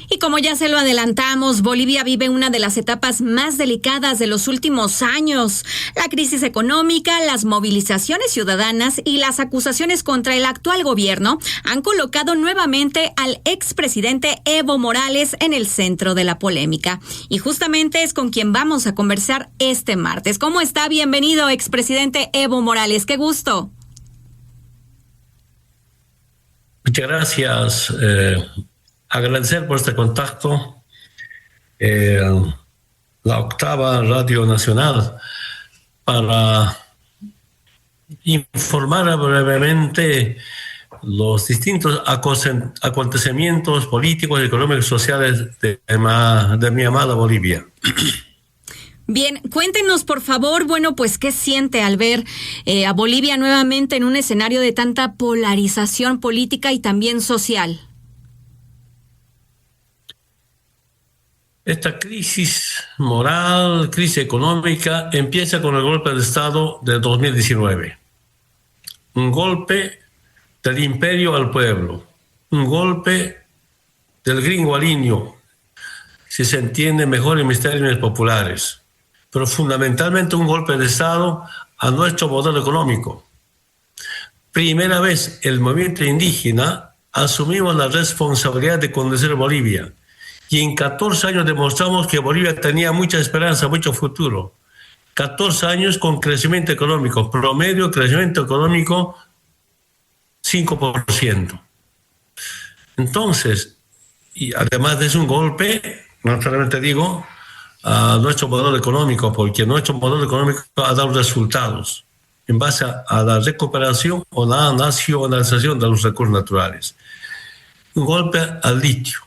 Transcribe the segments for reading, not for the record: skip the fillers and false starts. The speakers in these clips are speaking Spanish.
Y como ya se lo adelantamos, Bolivia vive una de las etapas más delicadas de los últimos años. La crisis económica, las movilizaciones ciudadanas y las acusaciones contra el actual gobierno han colocado nuevamente al expresidente Evo Morales en el centro de la polémica. Y justamente es con quien vamos a conversar este martes. ¿Cómo está? Bienvenido, expresidente Evo Morales. ¡Qué gusto! Muchas gracias. Agradecer por este contacto. La Octava Radio Nacional para informar brevemente los distintos acontecimientos políticos, económicos y sociales de mi amada Bolivia. Bien, cuéntenos por favor, pues qué siente al ver a Bolivia nuevamente en un escenario de tanta polarización política y también social. Esta crisis moral, crisis económica, empieza con el golpe de Estado de 2019. Un golpe del imperio al pueblo, un golpe del gringo al indio, si se entiende mejor en mis términos populares, pero fundamentalmente un golpe de Estado a nuestro modelo económico. Primera vez el movimiento indígena asumimos la responsabilidad de conducir Bolivia. Y en 14 años demostramos que Bolivia tenía mucha esperanza, mucho futuro. 14 años con crecimiento económico, promedio crecimiento económico 5%. Entonces, y además de eso un golpe, naturalmente digo, a nuestro modelo económico, porque nuestro modelo económico ha dado resultados en base a la recuperación o la nacionalización de los recursos naturales. Un golpe al litio.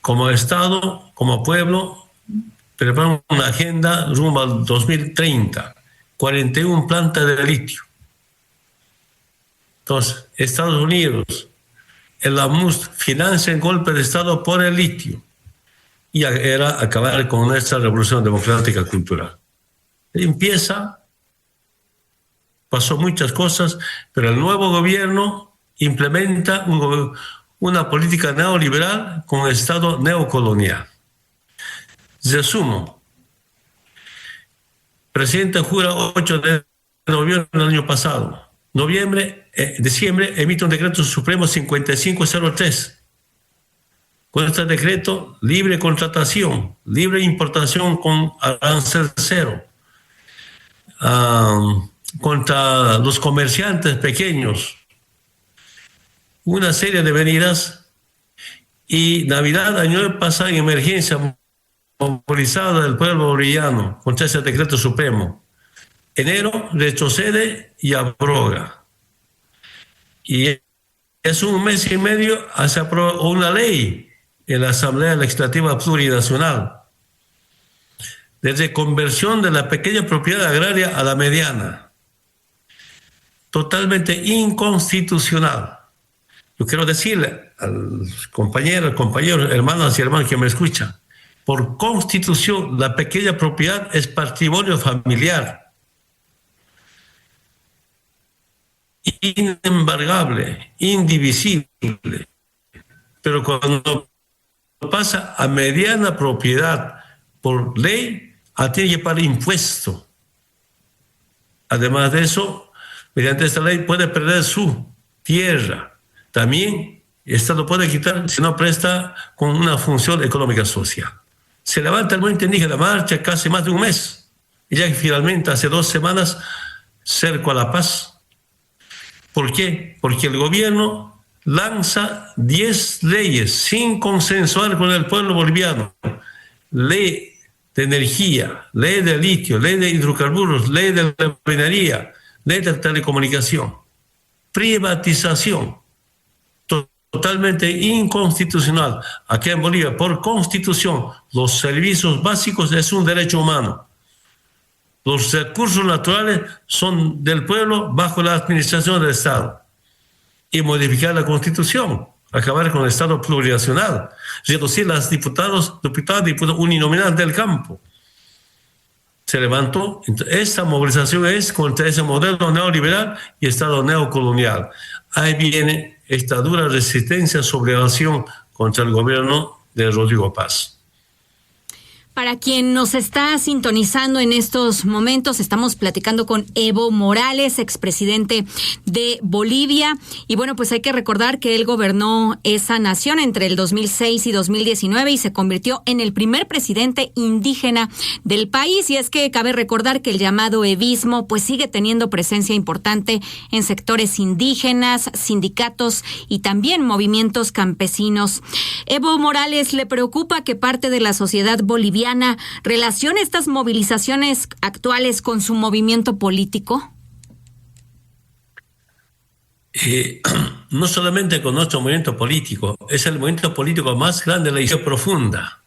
Como Estado, como pueblo, preparamos una agenda rumbo al 2030, 41 plantas de litio. Entonces, Estados Unidos, el AMUS financia el golpe de Estado por el litio y era acabar con nuestra revolución democrática cultural. Pasó muchas cosas, pero el nuevo gobierno implementa una política neoliberal con el Estado neocolonial. Resumo. Presidente jura 8 de noviembre del año pasado. Diciembre emite un decreto supremo 5503. Con este decreto, libre contratación, libre importación con arancel cero, contra los comerciantes pequeños, una serie de medidas, y Navidad, año pasado, en emergencia movilizada del pueblo boliviano contra ese decreto supremo. Enero retrocede y abroga. Y es un mes y medio se aprobó una ley en la Asamblea Legislativa Plurinacional de reconversión de la pequeña propiedad agraria a la mediana. Totalmente inconstitucional. Yo quiero decirle a los compañeros, hermanas y hermanos que me escuchan, por constitución la pequeña propiedad es patrimonio familiar, inembargable, indivisible, pero cuando pasa a mediana propiedad por ley, tiene que pagar impuesto. Además de eso, mediante esta ley puede perder su tierra. También el Estado puede quitar si no presta con una función económica social. Se levanta el movimiento indígena, marcha casi más de un mes. Y ya finalmente hace 2 semanas cerco a la paz. ¿Por qué? Porque el gobierno lanza 10 leyes sin consensuar con el pueblo boliviano. Ley de energía, ley de litio, ley de hidrocarburos, ley de la minería, ley de telecomunicación. Privatización. Totalmente inconstitucional. Aquí en Bolivia, por constitución, los servicios básicos es un derecho humano. Los recursos naturales son del pueblo bajo la administración del Estado. Y modificar la constitución, acabar con el Estado plurinacional, reducir las diputados uninominales del campo. Se levantó. Esta movilización es contra ese modelo neoliberal y Estado neocolonial. Ahí viene esta dura resistencia, sublevación contra el gobierno de Rodrigo Paz. Para quien nos está sintonizando en estos momentos, estamos platicando con Evo Morales, expresidente de Bolivia. Y bueno, pues hay que recordar que él gobernó esa nación entre el 2006 y 2019 y se convirtió en el primer presidente indígena del país. Y es que cabe recordar que el llamado evismo pues sigue teniendo presencia importante en sectores indígenas, sindicatos y también movimientos campesinos. Evo Morales, ¿le preocupa que parte de la sociedad boliviana relaciona estas movilizaciones actuales con su movimiento político? No solamente con nuestro movimiento político, es el movimiento político más grande de la historia profunda.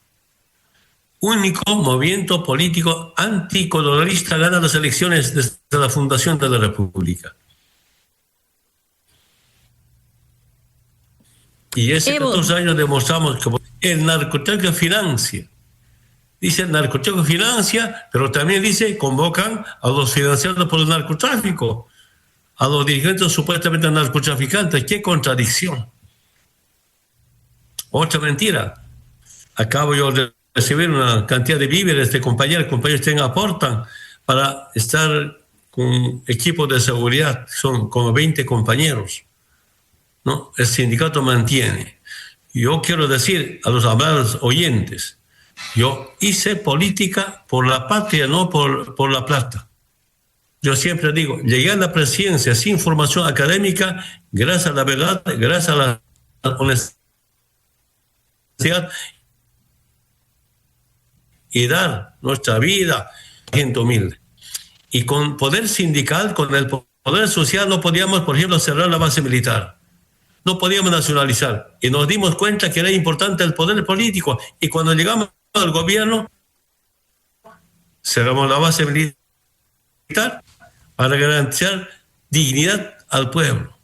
Único movimiento político anticolonialista gana las elecciones desde la fundación de la República. Y hace 14 años demostramos que el narcotráfico financia. Dice el narcotráfico financia, pero también dice convocan a los financiados por el narcotráfico, a los dirigentes supuestamente narcotraficantes. ¡Qué contradicción! Otra mentira. Acabo yo de recibir una cantidad de víveres de compañeros que aportan para estar con equipos de seguridad. Son como 20 compañeros, ¿no? El sindicato mantiene. Yo quiero decir a los amables oyentes, yo hice política por la patria, no por la plata. Yo siempre digo, llegué a la presidencia sin formación académica, gracias a la verdad, gracias a la honestidad y dar nuestra vida a gente humilde. Y con poder sindical, con el poder social, no podíamos, por ejemplo, cerrar la base militar. No podíamos nacionalizar. Y nos dimos cuenta que era importante el poder político. Y cuando llegamos al gobierno, cerramos la base militar para garantizar dignidad al pueblo.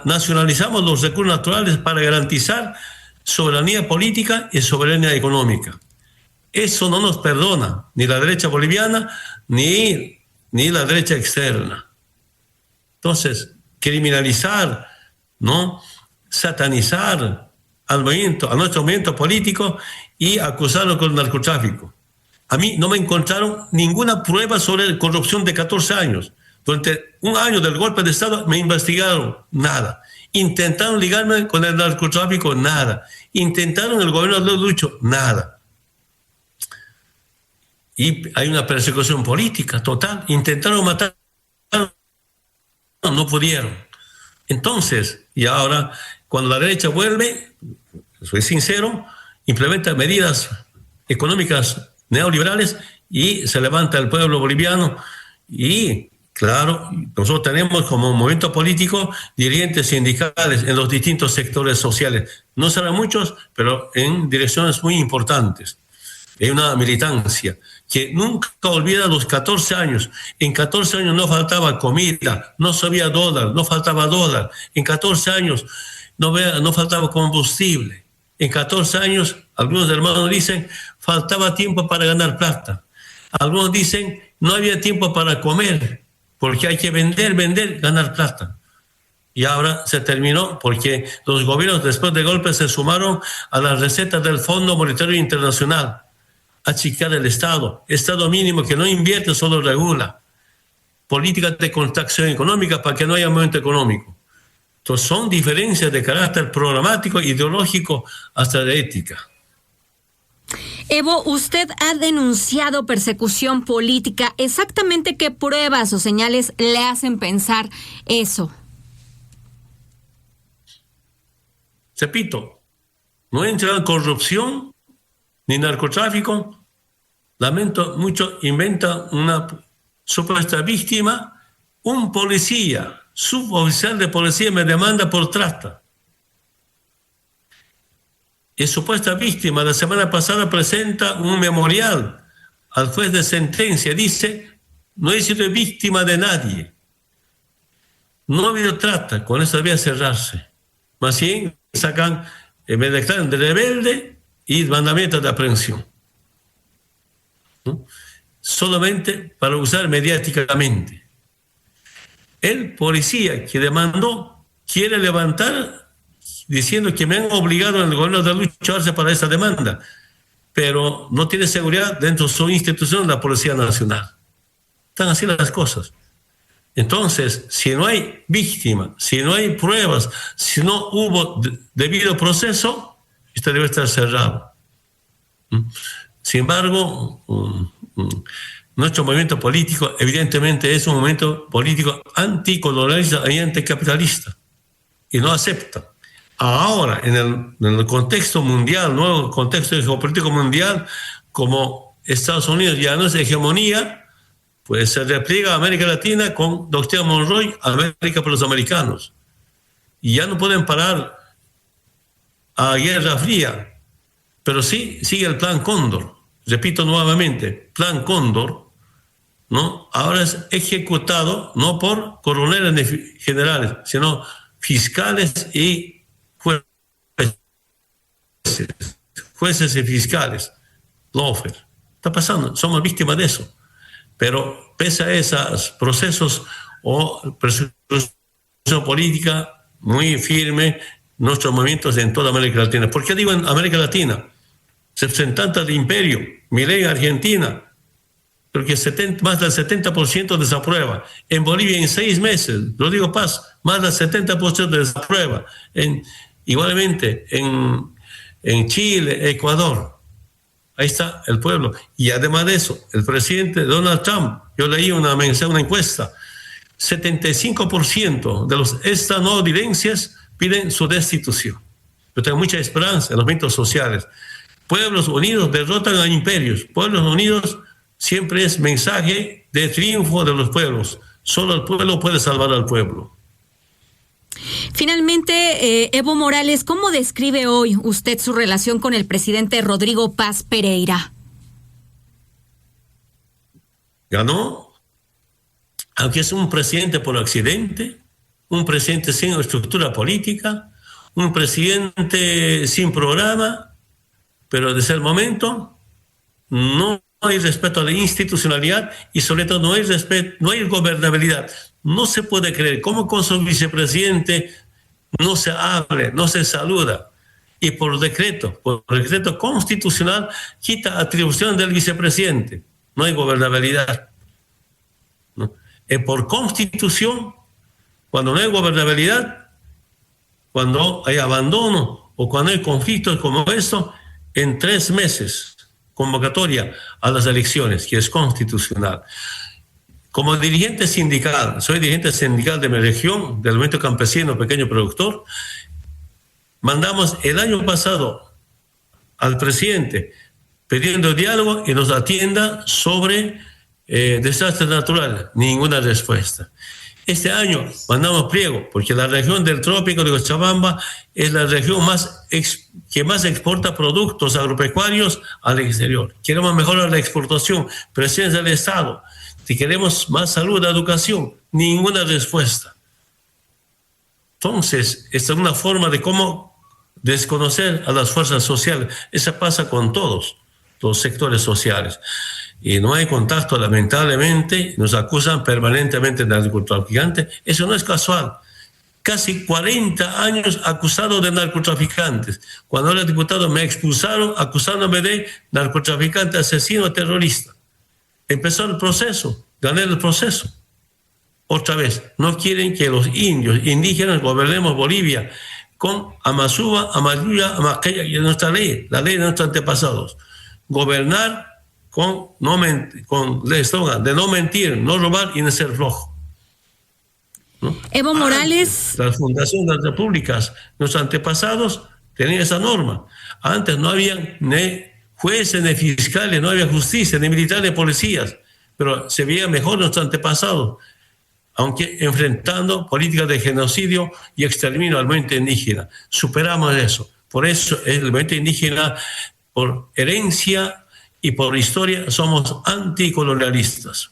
Nacionalizamos los recursos naturales para garantizar soberanía política y soberanía económica. Eso no nos perdona ni la derecha boliviana ni la derecha externa. Entonces, criminalizar, ¿no? Satanizar a nuestro movimiento político y acusarlo con el narcotráfico. A mí no me encontraron ninguna prueba sobre corrupción de 14 años. Durante un año del golpe de Estado me investigaron, nada. Intentaron ligarme con el narcotráfico, nada. Intentaron el gobierno de Lucho, nada. Y hay una persecución política total. Intentaron matar, no pudieron. Entonces, y ahora, cuando la derecha vuelve, soy sincero, implementa medidas económicas neoliberales y se levanta el pueblo boliviano. Y claro, nosotros tenemos como movimiento político dirigentes sindicales en los distintos sectores sociales. No serán muchos, pero en direcciones muy importantes. Hay una militancia que nunca olvida los 14 años. En 14 años no faltaba comida, no sabía dólar, no faltaba dólar. En 14 años no faltaba combustible. En 14 años, algunos hermanos dicen, faltaba tiempo para ganar plata. Algunos dicen, no había tiempo para comer, porque hay que vender, ganar plata. Y ahora se terminó porque los gobiernos después del golpe se sumaron a las recetas del Fondo Monetario Internacional. Achicar el Estado mínimo que no invierte, solo regula. Políticas de contracción económica para que no haya aumento económico. Entonces son diferencias de carácter programático, ideológico, hasta de ética. Evo, usted ha denunciado persecución política. ¿Exactamente qué pruebas o señales le hacen pensar eso? Repito, no entra en corrupción ni narcotráfico. Lamento mucho, inventa una supuesta víctima. Un policía, suboficial de policía, me demanda por trata. Y supuesta víctima, la semana pasada presenta un memorial al juez de sentencia. Dice, no he sido víctima de nadie. No ha habido trata, con eso debía cerrarse. Más bien, me declaran de rebelde y mandamientos de aprehensión. ¿No? Solamente para usar mediáticamente. El policía que demandó quiere levantar diciendo que me han obligado en el gobierno de lucharse para esa demanda, pero no tiene seguridad dentro de su institución, la Policía Nacional. Están así las cosas. Entonces, si no hay víctima, si no hay pruebas, si no hubo debido proceso, esto debe estar cerrado. Sin embargo, nuestro movimiento político evidentemente es un movimiento político anticolonialista y anticapitalista, y no acepta. Ahora, en el contexto mundial, nuevo contexto geopolítico mundial, como Estados Unidos ya no es hegemonía, pues se repliega a América Latina con doctrina Monroe, América para los americanos. Y ya no pueden parar a Guerra Fría, pero sí sigue el Plan Cóndor. Repito nuevamente, Plan Cóndor, ¿no? Ahora es ejecutado no por coroneles generales, sino fiscales y jueces y fiscales. Lawfare. Está pasando, somos víctimas de eso. Pero pese a esos procesos o persecución política muy firme, nuestros movimientos en toda América Latina. ¿Por qué digo en América Latina? Representantes de imperio, Milei en Argentina, porque más del 70% desaprueba. En Bolivia en 6 meses, Rodrigo Paz, más del 70% desaprueba. Igualmente en Chile, Ecuador. Ahí está el pueblo. Y además de eso, el presidente Donald Trump, yo leí una encuesta, 75% de los estadounidenses piden su destitución. Yo tengo mucha esperanza en los movimientos sociales. Pueblos unidos derrotan a imperios. Pueblos unidos siempre es mensaje de triunfo de los pueblos. Solo el pueblo puede salvar al pueblo. Finalmente, Evo Morales, ¿cómo describe hoy usted su relación con el presidente Rodrigo Paz Pereira? Ganó, aunque es un presidente por accidente, un presidente sin estructura política, un presidente sin programa, pero desde el momento no hay respeto a la institucionalidad y sobre todo no hay gobernabilidad. No se puede creer cómo con su vicepresidente no se hable, no se saluda. Y por decreto constitucional, quita atribución del vicepresidente. No hay gobernabilidad. ¿No? Por constitución, cuando no hay gobernabilidad, cuando hay abandono o cuando hay conflictos como esto, en 3 meses, convocatoria a las elecciones, que es constitucional. Como dirigente sindical, soy dirigente sindical de mi región, del movimiento campesino pequeño productor, mandamos el año pasado al presidente pidiendo diálogo y nos atienda sobre desastres naturales. Ninguna respuesta. Este año mandamos pliego, porque la región del trópico de Cochabamba es la región que más exporta productos agropecuarios al exterior. Queremos mejorar la exportación, presencia del Estado. Si queremos más salud, educación, ninguna respuesta. Entonces, esta es una forma de cómo desconocer a las fuerzas sociales. Eso pasa con todos los sectores sociales. Y no hay contacto, lamentablemente, nos acusan permanentemente de narcotraficantes. Eso no es casual. Casi 40 años acusado de narcotraficantes. Cuando era diputado me expulsaron acusándome de narcotraficante, asesino, terrorista. Empezó el proceso, gané el proceso. Otra vez, no quieren que los indígenas gobernemos Bolivia con Amazúa, Amayuya, Amaqueya, y nuestra ley, la ley de nuestros antepasados. Gobernar con el eslogan de no mentir, no robar y no ser flojo. ¿No? Evo Morales. La fundación de las repúblicas, nuestros antepasados tenían esa norma. Antes no había ni jueces, ni fiscales, no había justicia, ni militares, ni policías, pero se veía mejor nuestros antepasados, aunque enfrentando políticas de genocidio y exterminio al movimiento indígena. Superamos eso. Por eso el movimiento indígena, por herencia y por historia, somos anticolonialistas.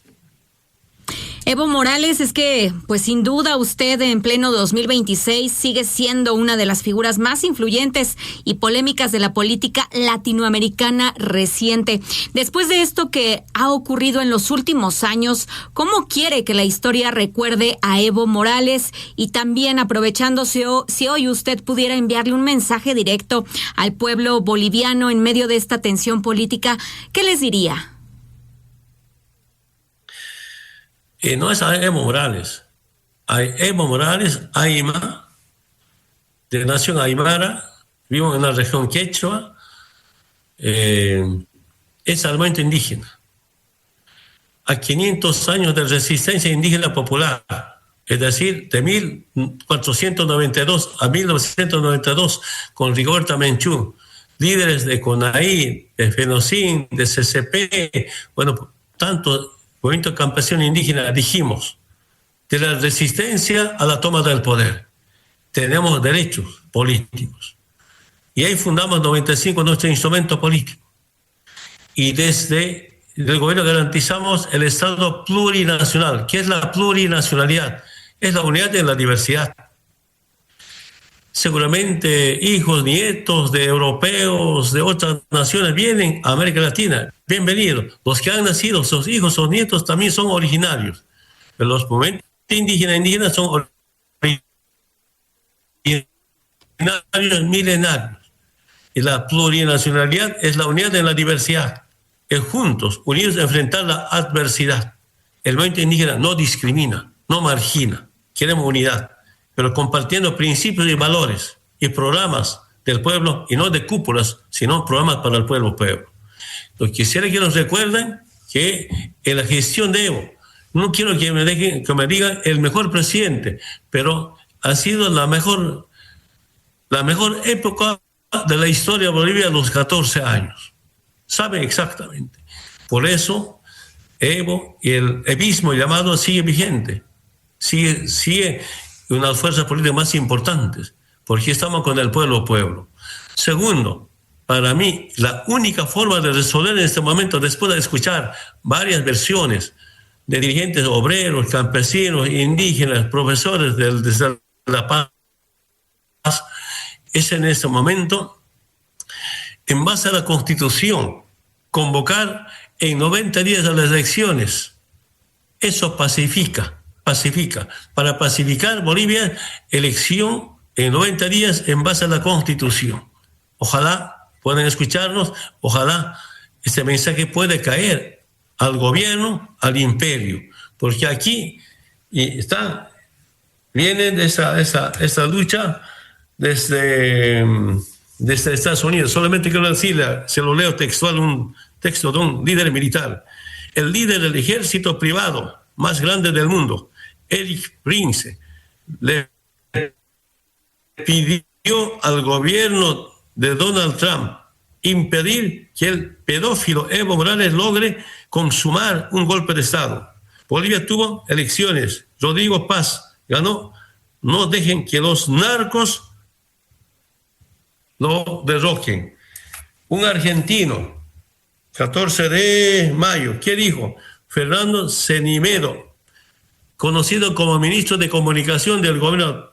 Evo Morales, es que, pues sin duda usted en pleno 2026 sigue siendo una de las figuras más influyentes y polémicas de la política latinoamericana reciente. Después de esto que ha ocurrido en los últimos años, ¿cómo quiere que la historia recuerde a Evo Morales? Y también aprovechando si hoy usted pudiera enviarle un mensaje directo al pueblo boliviano en medio de esta tensión política, ¿qué les diría? No es a Evo Morales. Hay Evo Morales, Aima, de nación aymara, vivo en la región quechua, es al movimiento indígena. A 500 años de resistencia indígena popular, es decir, de 1492 a 1992, con Rigoberta Menchú, líderes de CONAIE, de FENOCIN, de CCP, bueno, tanto movimiento campesino indígena, dijimos, de la resistencia a la toma del poder. Tenemos derechos políticos. Y ahí fundamos 95 nuestro instrumento político. Y desde el gobierno garantizamos el Estado plurinacional. ¿Qué es la plurinacionalidad? Es la unidad en la diversidad. Seguramente hijos, nietos de europeos, de otras naciones vienen a América Latina. Bienvenidos. Los que han nacido, sus hijos o nietos también son originarios. Pero los movimientos indígenas son originarios milenarios. Y la plurinacionalidad es la unidad en la diversidad. Es juntos, unidos, enfrentar la adversidad. El movimiento indígena no discrimina, no margina. Queremos unidad, pero compartiendo principios y valores y programas del pueblo, y no de cúpulas, sino programas para el pueblo. Lo que quisiera que nos recuerden que en la gestión de Evo, no quiero que me digan el mejor presidente, pero ha sido la mejor época de la historia de Bolivia, los 14 años. Saben exactamente. Por eso Evo y el evismo llamado sigue vigente, sigue una de las fuerzas políticas más importantes, porque estamos con el pueblo. Segundo, para mí, la única forma de resolver en este momento, después de escuchar varias versiones de dirigentes obreros, campesinos, indígenas, profesores de La Paz, es en este momento, en base a la Constitución, convocar en 90 días a las elecciones. Eso pacifica. Para pacificar Bolivia, elección en 90 días en base a la Constitución. Ojalá puedan escucharnos, ojalá este mensaje pueda caer al gobierno, al imperio, porque aquí viene de esa lucha desde Estados Unidos. Solamente quiero decirle, se lo leo textual, un texto de un líder militar. El líder del ejército privado más grande del mundo, Eric Prince, le pidió al gobierno de Donald Trump impedir que el pedófilo Evo Morales logre consumar un golpe de Estado. Bolivia tuvo elecciones. Rodrigo Paz ganó. No dejen que los narcos lo derroquen. Un argentino, 14 de mayo, ¿qué dijo? Fernando Cenimedo, conocido como ministro de Comunicación del gobierno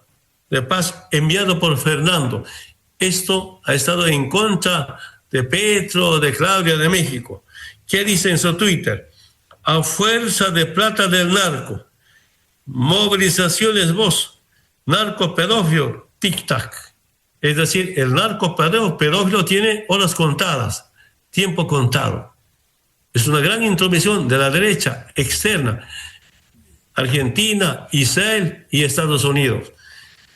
de Paz, enviado por Fernando. Esto ha estado en contra de Petro, de Claudia, de México. ¿Qué dice en su Twitter? A fuerza de plata del narco, movilizaciones vos, narco pedófilo, tic-tac. Es decir, el narco pedófilo tiene horas contadas, tiempo contado. Es una gran intromisión de la derecha externa, Argentina, Israel y Estados Unidos.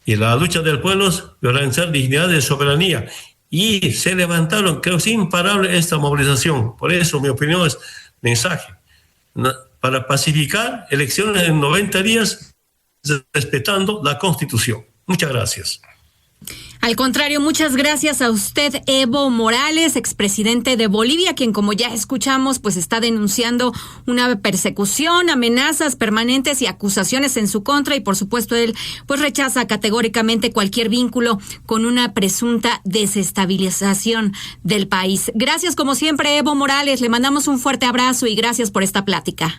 Y la lucha del pueblo es garantizar dignidad de soberanía. Y se levantaron, creo, imparable esta movilización. Por eso mi opinión es mensaje. Para pacificar elecciones en 90 días, respetando la Constitución. Muchas gracias. Al contrario, muchas gracias a usted, Evo Morales, expresidente de Bolivia, quien, como ya escuchamos, pues está denunciando una persecución, amenazas permanentes y acusaciones en su contra, y por supuesto él pues rechaza categóricamente cualquier vínculo con una presunta desestabilización del país. Gracias como siempre, Evo Morales, le mandamos un fuerte abrazo y gracias por esta plática.